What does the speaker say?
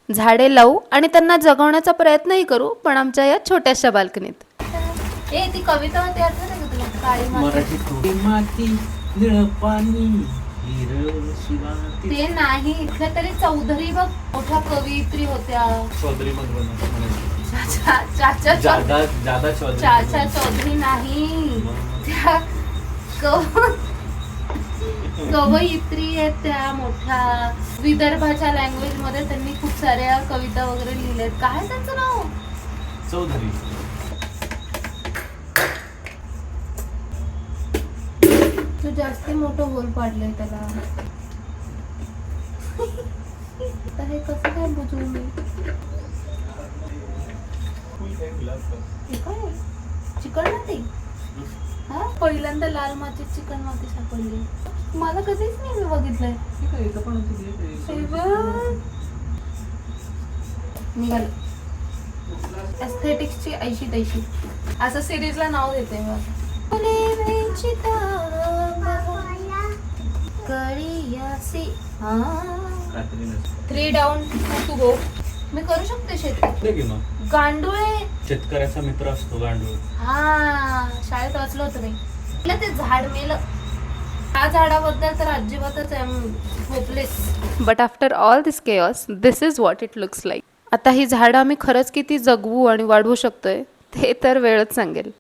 झाडे लावू आणि त्यांना जगवण्याचा प्रयत्नही करू, पण आमच्या या छोट्याशा बाल्कनीत. ए ती कविता होती आठवत का तुला? काळी मराठी माती निळ पाणी ते नाही, इथल्या तरी चौधरी बघ मोठ्या कवयित्री होत्या. चौधरी चाचा चौधरी नाही, त्या कवयित्री आहेत त्या मोठ्या. विदर्भाच्या लँग्वेज मध्ये त्यांनी खूप साऱ्या कविता वगैरे लिहिल्यात. काय त्यांचं नाव? चौधरी. तू जास्ती मोठं होल पाडलंय त्याला. तर हे कसं काय बुजवू मी? चिकन माती. हा पहिल्यांदा लाल मातीत चिकन माती सापडली. मला कधीच नाही मी बघितलंय. निघाल एस्थेटिक्सची ऐशी तैशी असं सिरीजला नाव देते मी. Three down to go. मी करू शकते शेती. गांडूळे शेतकऱ्याचा मित्र असतो गांडूळ. हा शाळेत वाचलं होतं मी. ते झाड मेलं. त्या झाडाबद्दल तर अजिबातच hopeless. But after all this chaos this is what it looks like. आता ही झाडं आम्ही खरंच किती जगवू आणि वाढवू शकतोय ते तर वेळच सांगेल.